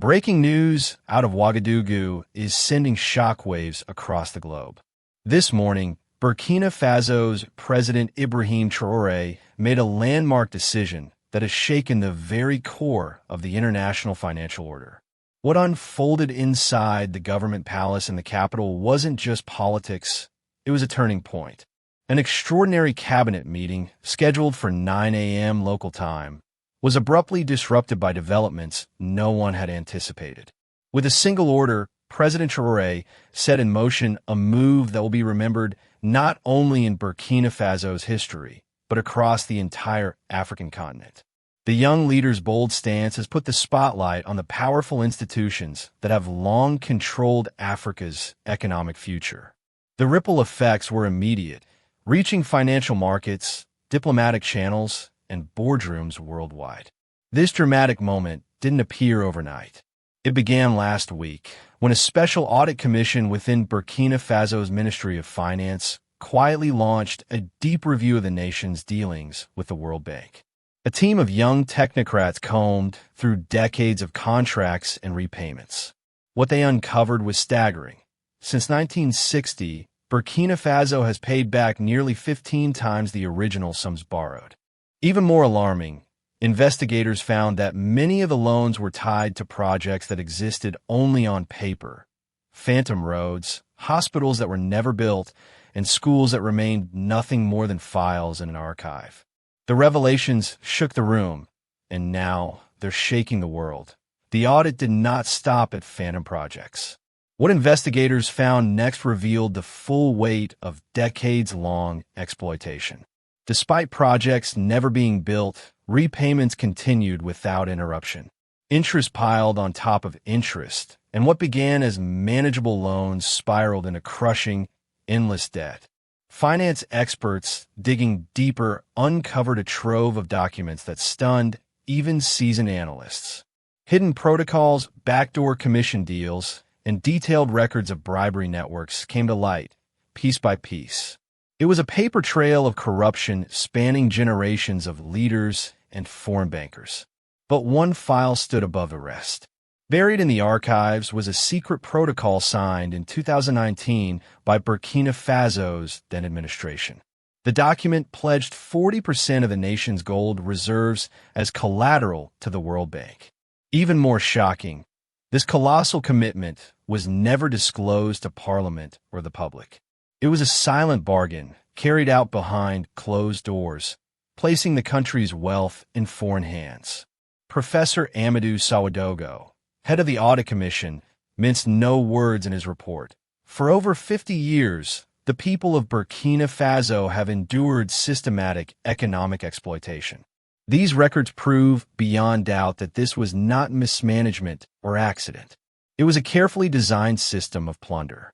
Breaking news out of Ouagadougou is sending shockwaves across the globe. This morning, Burkina Faso's President Ibrahim Traoré made a landmark decision that has shaken the very core of the international financial order. What unfolded inside the government palace in the capital wasn't just politics, it was a turning point. An extraordinary cabinet meeting, scheduled for 9 a.m. local time, was abruptly disrupted by developments no one had anticipated. With a single order, President Traoré set in motion a move that will be remembered not only in Burkina Faso's history, but across the entire African continent. The young leader's bold stance has put the spotlight on the powerful institutions that have long controlled Africa's economic future. The ripple effects were immediate, reaching financial markets, diplomatic channels, and boardrooms worldwide. This dramatic moment didn't appear overnight. It began last week, when a special audit commission within Burkina Faso's Ministry of Finance quietly launched a deep review of the nation's dealings with the World Bank. A team of young technocrats combed through decades of contracts and repayments. What they uncovered was staggering. Since 1960, Burkina Faso has paid back nearly 15 times the original sums borrowed. Even more alarming, investigators found that many of the loans were tied to projects that existed only on paper. Phantom roads, hospitals that were never built, and schools that remained nothing more than files in an archive. The revelations shook the room, and now they're shaking the world. The audit did not stop at phantom projects. What investigators found next revealed the full weight of decades-long exploitation. Despite projects never being built, repayments continued without interruption. Interest piled on top of interest, and what began as manageable loans spiraled into crushing, endless debt. Finance experts digging deeper uncovered a trove of documents that stunned even seasoned analysts. Hidden protocols, backdoor commission deals, and detailed records of bribery networks came to light, piece by piece. It was a paper trail of corruption spanning generations of leaders and foreign bankers. But one file stood above the rest. Buried in the archives was a secret protocol signed in 2019 by Burkina Faso's then administration. The document pledged 40% of the nation's gold reserves as collateral to the World Bank. Even more shocking, this colossal commitment was never disclosed to Parliament or the public. It was a silent bargain carried out behind closed doors, placing the country's wealth in foreign hands. Professor Amadou Sawadogo, head of the Audit Commission, minced no words in his report. For over 50 years, the people of Burkina Faso have endured systematic economic exploitation. These records prove beyond doubt that this was not mismanagement or accident. It was a carefully designed system of plunder.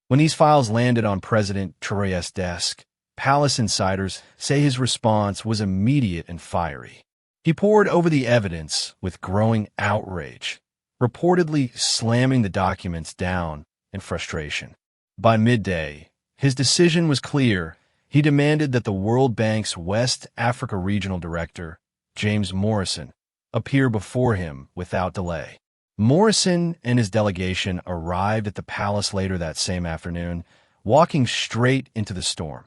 When these files landed on President Traoré's desk, palace insiders say his response was immediate and fiery. He pored over the evidence with growing outrage, reportedly slamming the documents down in frustration. By midday, his decision was clear. He demanded that the World Bank's West Africa Regional Director, James Morrison, appear before him without delay. Morrison and his delegation arrived at the palace later that same afternoon, walking straight into the storm.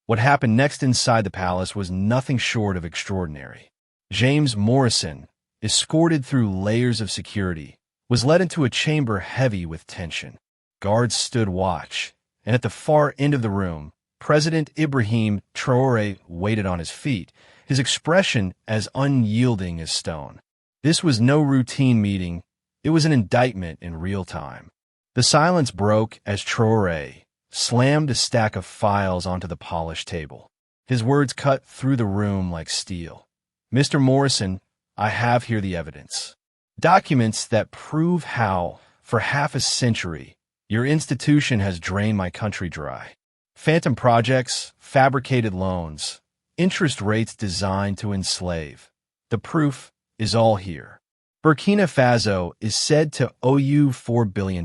What happened next inside the palace was nothing short of extraordinary. James Morrison, escorted through layers of security, was led into a chamber heavy with tension. Guards stood watch, and at the far end of the room, President Ibrahim Traoré waited on his feet, his expression as unyielding as stone. This was no routine meeting. It was an indictment in real time. The silence broke as Traoré slammed a stack of files onto the polished table. His words cut through the room like steel. "Mr. Morrison, I have here the evidence. Documents that prove how, for half a century, your institution has drained my country dry. Phantom projects, fabricated loans, interest rates designed to enslave. The proof is all here. Burkina Faso is said to owe you $4 billion.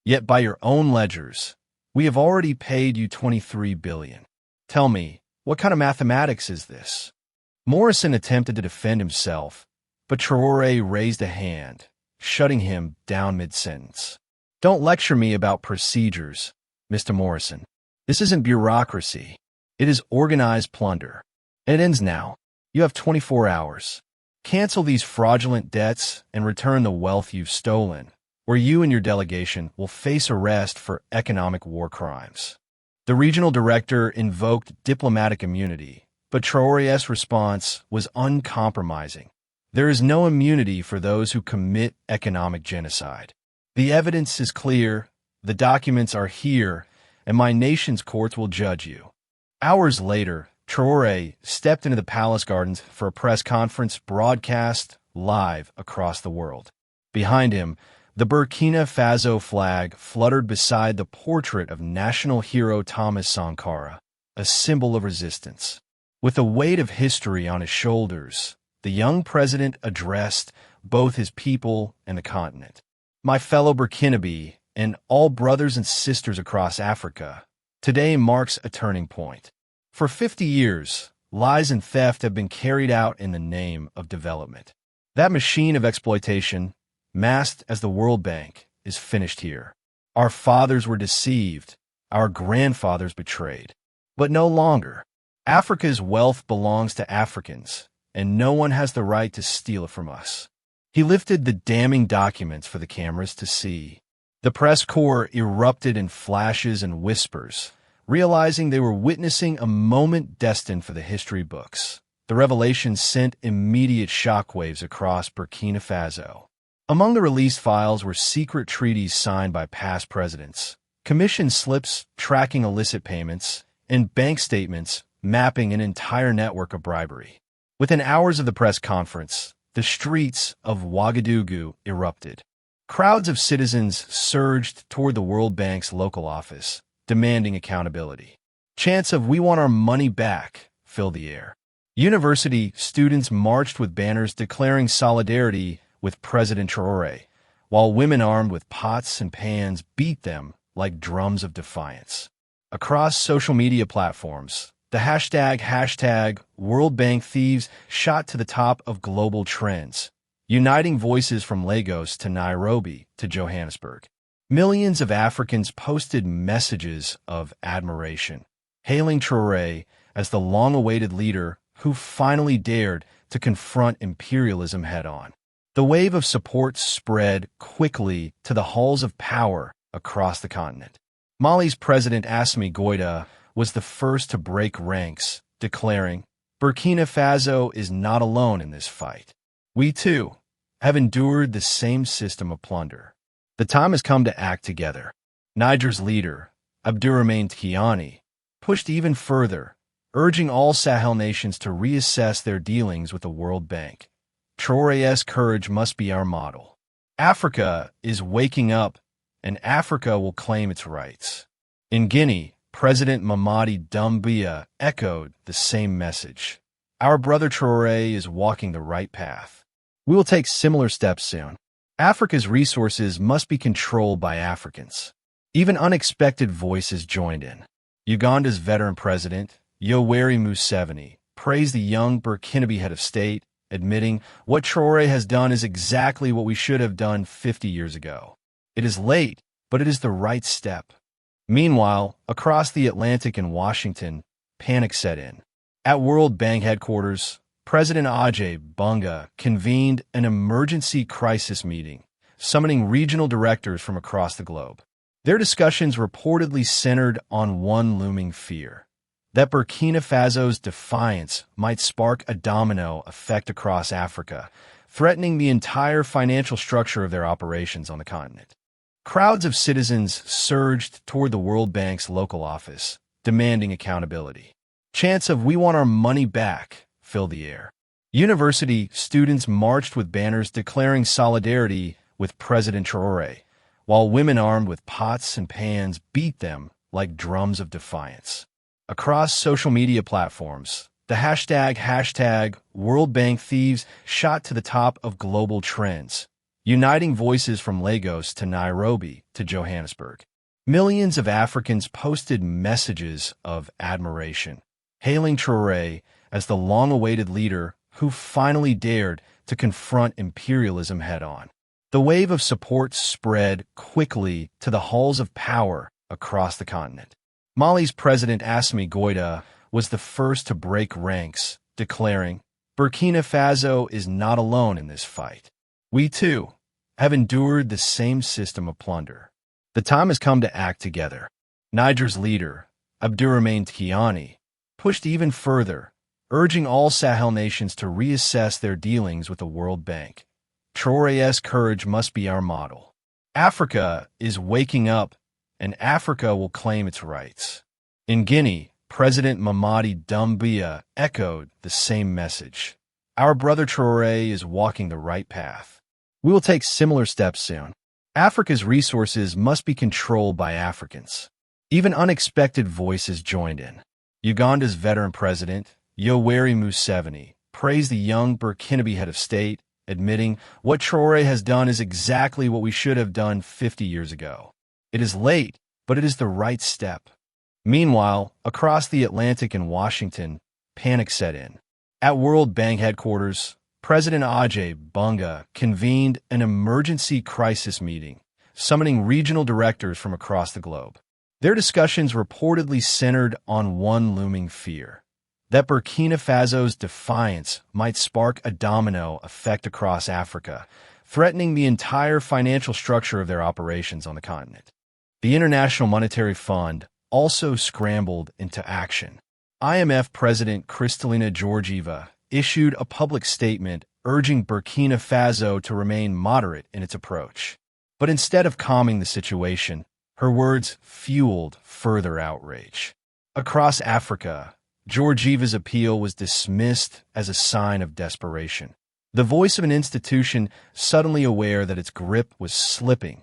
Yet by your own ledgers, we have already paid you $23 billion. Tell me, what kind of mathematics is this?" Morrison attempted to defend himself, but Traoré raised a hand, shutting him down mid-sentence. Don't lecture me about procedures, Mr. Morrison. This isn't bureaucracy. It is organized plunder. And it ends now. You have 24 hours. Cancel these fraudulent debts and return the wealth you've stolen, or you and your delegation will face arrest for economic war crimes. The regional director invoked diplomatic immunity, but Traoré's response was uncompromising. There is no immunity for those who commit economic genocide. The evidence is clear, the documents are here, and my nation's courts will judge you. Hours later, Traoré stepped into the palace gardens for a press conference broadcast live across the world. Behind him, the Burkina Faso flag fluttered beside the portrait of national hero Thomas Sankara, a symbol of resistance. With the weight of history on his shoulders, the young president addressed both his people and the continent. My fellow Burkinabe and all brothers and sisters across Africa, today marks a turning point. For 50 years, lies and theft have been carried out in the name of development. That machine of exploitation, masked as the World Bank, is finished here. Our fathers were deceived, our grandfathers betrayed. But no longer. Africa's wealth belongs to Africans, and no one has the right to steal it from us. He lifted the damning documents for the cameras to see. The press corps erupted in flashes and whispers, realizing they were witnessing a moment destined for the history books. The revelation sent immediate shockwaves across Burkina Faso. Among the released files were secret treaties signed by past presidents, commission slips tracking illicit payments, and bank statements mapping an entire network of bribery. Within hours of the press conference, the streets of Ouagadougou erupted. Crowds of citizens surged toward the World Bank's local office, demanding accountability. Chants of "We want our money back" filled the air. University students marched with banners declaring solidarity with President Traoré, while women armed with pots and pans beat them like drums of defiance. Across social media platforms, the hashtag World Bank Thieves shot to the top of global trends, uniting voices from Lagos to Nairobi to Johannesburg. Millions of Africans posted messages of admiration, hailing Traoré as the long-awaited leader who finally dared to confront imperialism head-on. The wave of support spread quickly to the halls of power across the continent. Mali's President Assimi Goïta was the first to break ranks, declaring, "Burkina Faso is not alone in this fight. We, too, have endured the same system of plunder. The time has come to act together." Niger's leader, Abdourahmane Tiani, pushed even further, urging all Sahel nations to reassess their dealings with the World Bank. Traoré's courage must be our model. Africa is waking up, and Africa will claim its rights. In Guinea, President Mamadi Doumbouya echoed the same message. Our brother Traoré is walking the right path. We will take similar steps soon. Africa's resources must be controlled by Africans. Even unexpected voices joined in. Uganda's veteran president, Yoweri Museveni, praised the young Burkinabe head of state, admitting, "What Traoré has done is exactly what we should have done 50 years ago. It is late, but it is the right step." Meanwhile, across the Atlantic in Washington, panic set in. At World Bank headquarters, President Ajay Bunga convened an emergency crisis meeting, summoning regional directors from across the globe. Their discussions reportedly centered on one looming fear: that Burkina Faso's defiance might spark a domino effect across Africa, threatening the entire financial structure of their operations on the continent. Crowds of citizens surged toward the World Bank's local office, demanding accountability. Chants of "We want our money back" filled the air. University students marched with banners declaring solidarity with President Traoré, while women armed with pots and pans beat them like drums of defiance. Across social media platforms, the hashtag World Bank Thieves shot to the top of global trends, uniting voices from Lagos to Nairobi to Johannesburg. Millions of Africans posted messages of admiration, hailing Traoré as the long-awaited leader who finally dared to confront imperialism head-on. The wave of support spread quickly to the halls of power across the continent. Mali's President Assimi Goïta was the first to break ranks, declaring, "Burkina Faso is not alone in this fight. We, too, have endured the same system of plunder. The time has come to act together." Niger's leader, Abdourahmane Tiani, pushed even further, urging all Sahel nations to reassess their dealings with the World Bank. Traoré's courage must be our model. Africa is waking up, and Africa will claim its rights. In Guinea, President Mamadi Doumbouya echoed the same message. Our brother Traoré is walking the right path. We will take similar steps soon. Africa's resources must be controlled by Africans. Even unexpected voices joined in. Uganda's veteran president, Yoweri Museveni, praised the young Burkinabe head of state, admitting, "What Traoré has done is exactly what we should have done 50 years ago. It is late, but it is the right step." Meanwhile, across the Atlantic in Washington, panic set in. At World Bank headquarters, President Ajay Bunga convened an emergency crisis meeting, summoning regional directors from across the globe. Their discussions reportedly centered on one looming fear: that Burkina Faso's defiance might spark a domino effect across Africa, threatening the entire financial structure of their operations on the continent. The International Monetary Fund also scrambled into action. IMF President Kristalina Georgieva issued a public statement urging Burkina Faso to remain moderate in its approach. But instead of calming the situation, her words fueled further outrage. Across Africa, Georgieva's appeal was dismissed as a sign of desperation. The voice of an institution suddenly aware that its grip was slipping.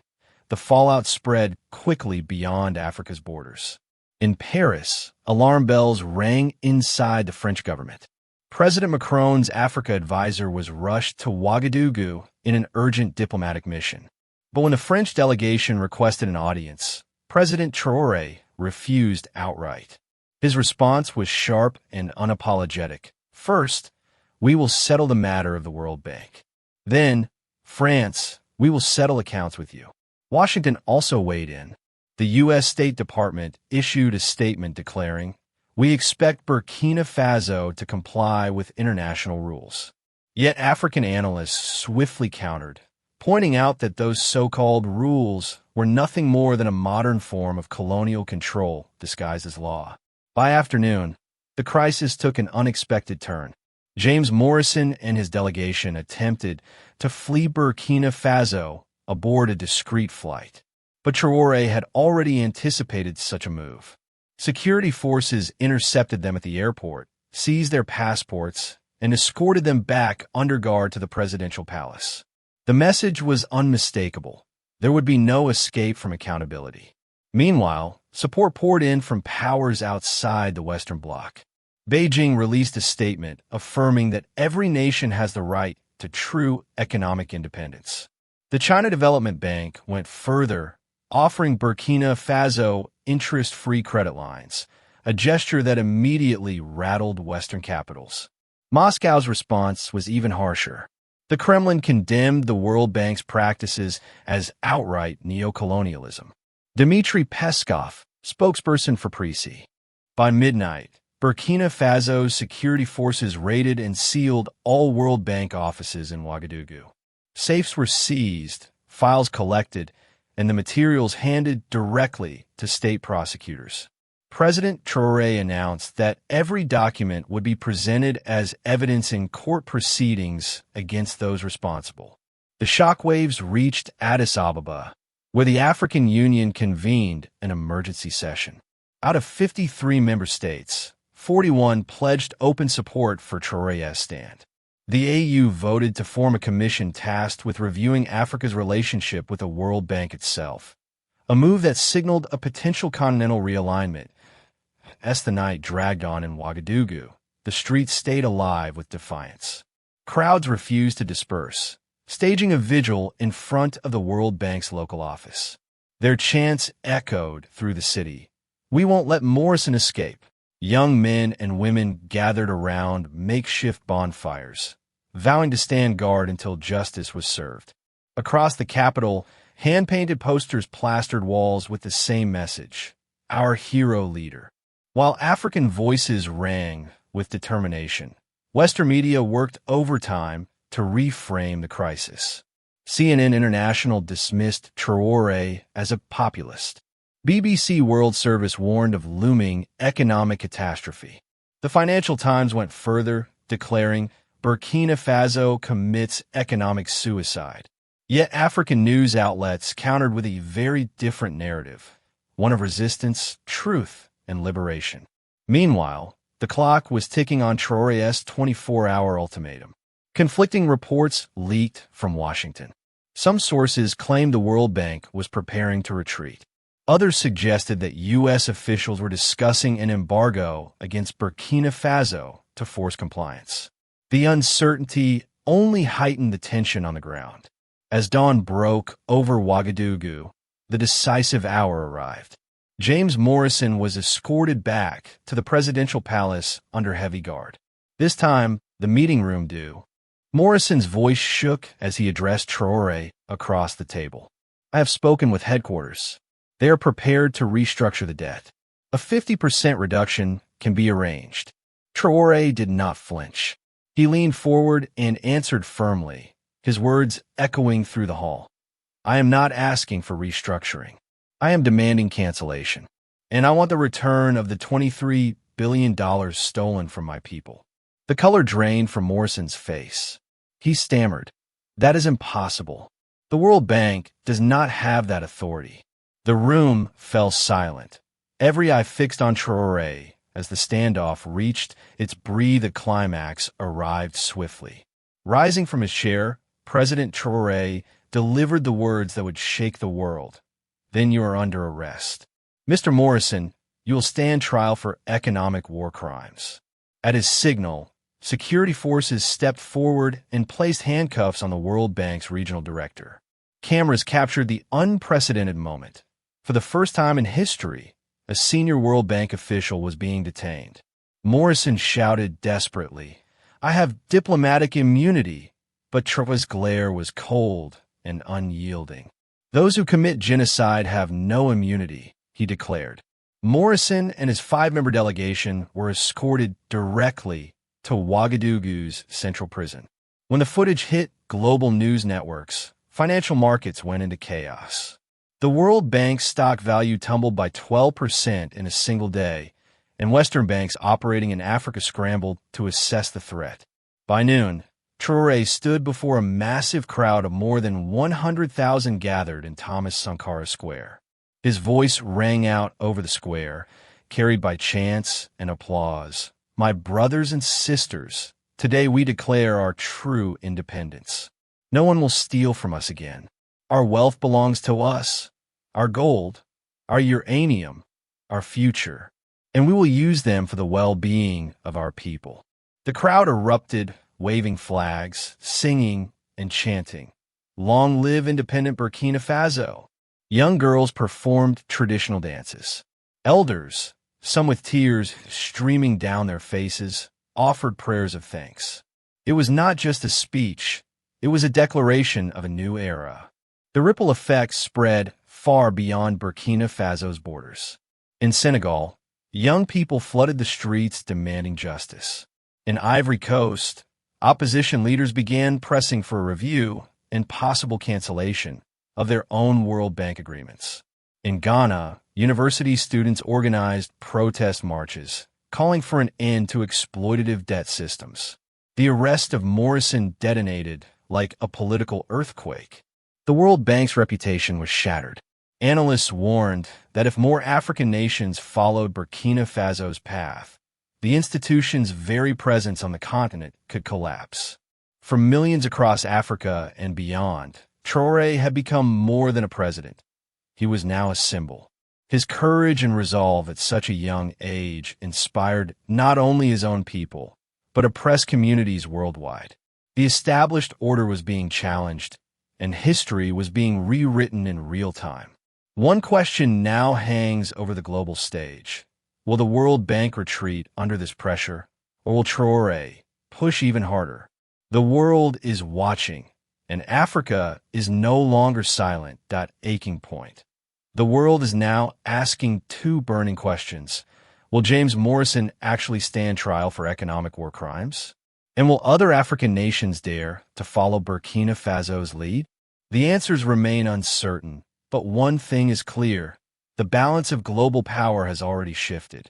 The fallout spread quickly beyond Africa's borders. In Paris, alarm bells rang inside the French government. President Macron's Africa advisor was rushed to Ouagadougou in an urgent diplomatic mission. But when the French delegation requested an audience, President Traoré refused outright. His response was sharp and unapologetic. "First, we will settle the matter of the World Bank. Then, France, we will settle accounts with you." Washington also weighed in. The U.S. State Department issued a statement declaring, "We expect Burkina Faso to comply with international rules." Yet African analysts swiftly countered, pointing out that those so-called rules were nothing more than a modern form of colonial control disguised as law. By afternoon, the crisis took an unexpected turn. James Morrison and his delegation attempted to flee Burkina Faso aboard a discreet flight. But Traoré had already anticipated such a move. Security forces intercepted them at the airport, seized their passports, and escorted them back under guard to the presidential palace. The message was unmistakable. There would be no escape from accountability. Meanwhile, support poured in from powers outside the Western Bloc. Beijing released a statement affirming that every nation has the right to true economic independence. The China Development Bank went further, offering Burkina Faso interest-free credit lines, a gesture that immediately rattled Western capitals. Moscow's response was even harsher. The Kremlin condemned the World Bank's practices as outright neocolonialism. Dmitry Peskov, spokesperson for PRISI. By midnight, Burkina Faso's security forces raided and sealed all World Bank offices in Ouagadougou. Safes were seized, files collected, and the materials handed directly to state prosecutors. President Traoré announced that every document would be presented as evidence in court proceedings against those responsible. The shockwaves reached Addis Ababa, where the African Union convened an emergency session. Out of 53 member states, 41 pledged open support for Traoré's stand. The AU voted to form a commission tasked with reviewing Africa's relationship with the World Bank itself, a move that signaled a potential continental realignment. As the night dragged on in Ouagadougou, the streets stayed alive with defiance. Crowds refused to disperse, staging a vigil in front of the World Bank's local office. Their chants echoed through the city. "We won't let Morrison escape." Young men and women gathered around makeshift bonfires, vowing to stand guard until justice was served. Across the capital, hand-painted posters plastered walls with the same message: our hero leader. While African voices rang with determination, Western media worked overtime to reframe the crisis. CNN International dismissed Traoré as a populist. BBC World Service warned of looming economic catastrophe. The Financial Times went further, declaring Burkina Faso commits economic suicide. Yet African news outlets countered with a very different narrative, one of resistance, truth, and liberation. Meanwhile, the clock was ticking on Traoré's 24-hour ultimatum. Conflicting reports leaked from Washington. Some sources claimed the World Bank was preparing to retreat. Others suggested that U.S. officials were discussing an embargo against Burkina Faso to force compliance. The uncertainty only heightened the tension on the ground. As dawn broke over Ouagadougou, the decisive hour arrived. James Morrison was escorted back to the presidential palace under heavy guard. This time, the meeting room due. Morrison's voice shook as he addressed Traoré across the table. I have spoken with headquarters. They are prepared to restructure the debt. A 50% reduction can be arranged. Traoré did not flinch. He leaned forward and answered firmly, his words echoing through the hall. I am not asking for restructuring. I am demanding cancellation. And I want the return of the $23 billion stolen from my people. The color drained from Morrison's face. He stammered, that is impossible. The World Bank does not have that authority. The room fell silent. Every eye fixed on Traoré as the standoff reached its breathed climax arrived swiftly. Rising from his chair, President Traoré delivered the words that would shake the world. Then you are under arrest. Mr. Morrison, you will stand trial for economic war crimes. At his signal, security forces stepped forward and placed handcuffs on the World Bank's regional director. Cameras captured the unprecedented moment. For the first time in history, a senior World Bank official was being detained. Morrison shouted desperately, I have diplomatic immunity, but Traoré's glare was cold and unyielding. Those who commit genocide have no immunity, he declared. Morrison and his 5-member delegation were escorted directly to Ouagadougou's central prison. When the footage hit global news networks, financial markets went into chaos. The World Bank's stock value tumbled by 12% in a single day, and Western banks operating in Africa scrambled to assess the threat. By noon, Traoré stood before a massive crowd of more than 100,000 gathered in Thomas Sankara Square. His voice rang out over the square, carried by chants and applause. My brothers and sisters, today we declare our true independence. No one will steal from us again. Our wealth belongs to us, our gold, our uranium, our future, and we will use them for the well-being of our people. The crowd erupted, waving flags, singing, and chanting. Long live independent Burkina Faso! Young girls performed traditional dances. Elders, some with tears streaming down their faces, offered prayers of thanks. It was not just a speech, it was a declaration of a new era. The ripple effects spread far beyond Burkina Faso's borders. In Senegal, young people flooded the streets demanding justice. In Ivory Coast, opposition leaders began pressing for a review and possible cancellation of their own World Bank agreements. In Ghana, university students organized protest marches, calling for an end to exploitative debt systems. The arrest of Morrison detonated like a political earthquake. The World Bank's reputation was shattered. Analysts warned that if more African nations followed Burkina Faso's path, the institution's very presence on the continent could collapse. For millions across Africa and beyond, Traoré had become more than a president. He was now a symbol. His courage and resolve at such a young age inspired not only his own people, but oppressed communities worldwide. The established order was being challenged, and history was being rewritten in real time. One question now hangs over the global stage. Will the World Bank retreat under this pressure, or will Traoré push even harder? The world is watching, And Africa is no longer silent. Aching point. The world is now asking two burning questions. Will James Morrison actually stand trial for economic war crimes? And will other African nations dare to follow Burkina Faso's lead? The answers remain uncertain, but one thing is clear. The balance of global power has already shifted.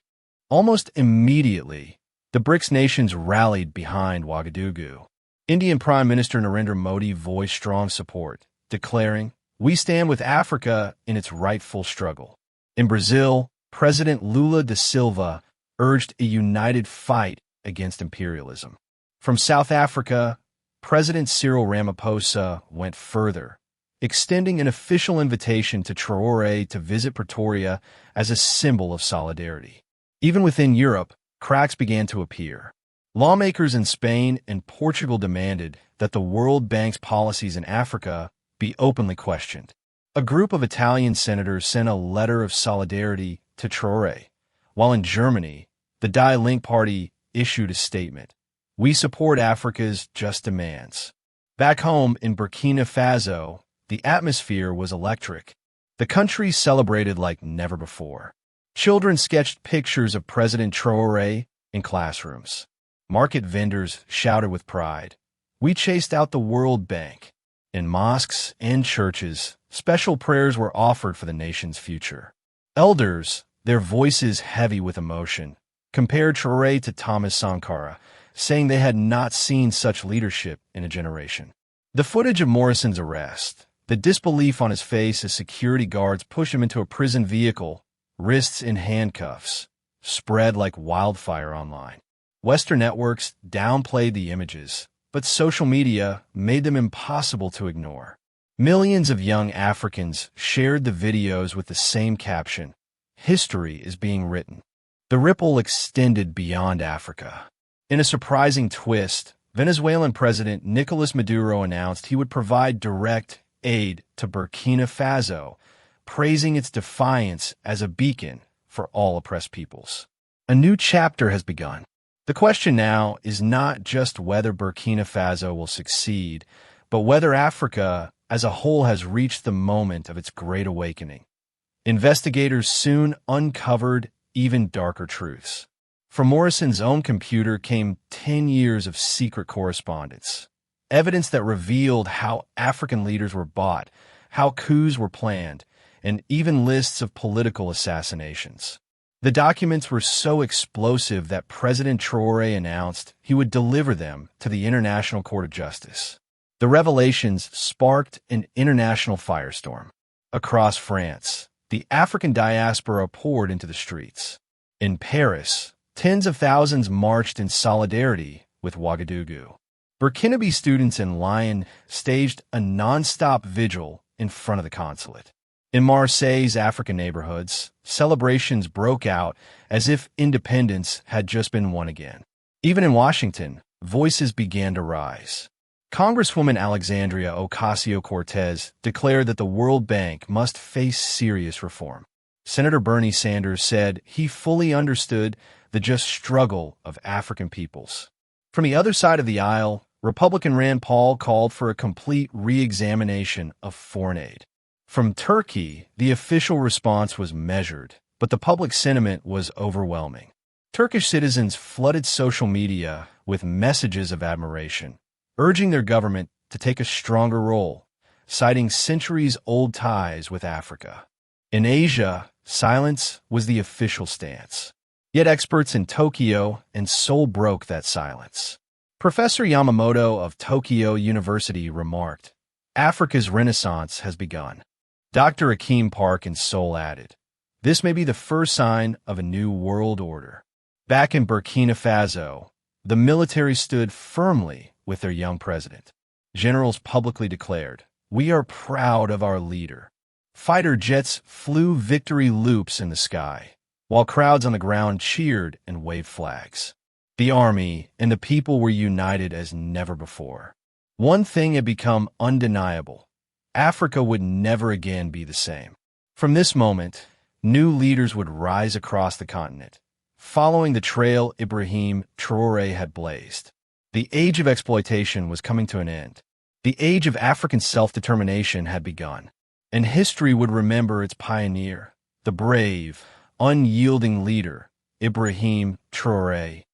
Almost immediately, the BRICS nations rallied behind Ouagadougou. Indian Prime Minister Narendra Modi voiced strong support, declaring, "We stand with Africa in its rightful struggle." In Brazil, President Lula da Silva urged a united fight against imperialism. From South Africa, President Cyril Ramaphosa went further, extending an official invitation to Traoré to visit Pretoria as a symbol of solidarity. Even within Europe, cracks began to appear. Lawmakers in Spain and Portugal demanded that the World Bank's policies in Africa be openly questioned. A group of Italian senators sent a letter of solidarity to Traoré, while in Germany, the Die Linke party issued a statement. "We support Africa's just demands." Back home in Burkina Faso, the atmosphere was electric. The country celebrated like never before. Children sketched pictures of President Traoré in classrooms. Market vendors shouted with pride, "We chased out the World Bank." In mosques and churches, special prayers were offered for the nation's future. Elders, their voices heavy with emotion, compared Traoré to Thomas Sankara, saying they had not seen such leadership in a generation. The footage of Morrison's arrest, the disbelief on his face as security guards push him into a prison vehicle, wrists in handcuffs, spread like wildfire online. Western networks downplayed the images, but social media made them impossible to ignore. Millions of young Africans shared the videos with the same caption, "History is being written." The ripple extended beyond Africa. In a surprising twist, Venezuelan President Nicolas Maduro announced he would provide direct aid to Burkina Faso, praising its defiance as a beacon for all oppressed peoples. A new chapter has begun. The question now is not just whether Burkina Faso will succeed, but whether Africa as a whole has reached the moment of its great awakening. Investigators soon uncovered even darker truths. From Morrison's own computer came 10 years of secret correspondence, evidence that revealed how African leaders were bought, how coups were planned, and even lists of political assassinations. The documents were so explosive that President Traoré announced he would deliver them to the International Court of Justice. The revelations sparked an international firestorm. Across France, the African diaspora poured into the streets. In Paris, tens of thousands marched in solidarity with Ouagadougou. Burkinabe students in Lyon staged a non-stop vigil in front of the consulate. In Marseille's African neighborhoods, celebrations broke out as if independence had just been won again. Even in Washington, voices began to rise. Congresswoman Alexandria Ocasio-Cortez declared that the World Bank must face serious reform. Senator Bernie Sanders said he fully understood the just struggle of African peoples. From the other side of the aisle, Republican Rand Paul called for a complete re-examination of foreign aid. From Turkey, the official response was measured, but the public sentiment was overwhelming. Turkish citizens flooded social media with messages of admiration, urging their government to take a stronger role, citing centuries-old ties with Africa. In Asia, silence was the official stance. Yet experts in Tokyo and Seoul broke that silence. Professor Yamamoto of Tokyo University remarked, "Africa's renaissance has begun." Dr. Akeem Park in Seoul added, "This may be the first sign of a new world order." Back in Burkina Faso, the military stood firmly with their young president. Generals publicly declared, "We are proud of our leader." Fighter jets flew victory loops in the sky, while crowds on the ground cheered and waved flags. The army and the people were united as never before. One thing had become undeniable. Africa would never again be the same. From this moment, new leaders would rise across the continent, following the trail Ibrahim Traoré had blazed. The age of exploitation was coming to an end. The age of African self-determination had begun, and history would remember its pioneer, the brave, unyielding leader, Ibrahim Traoré.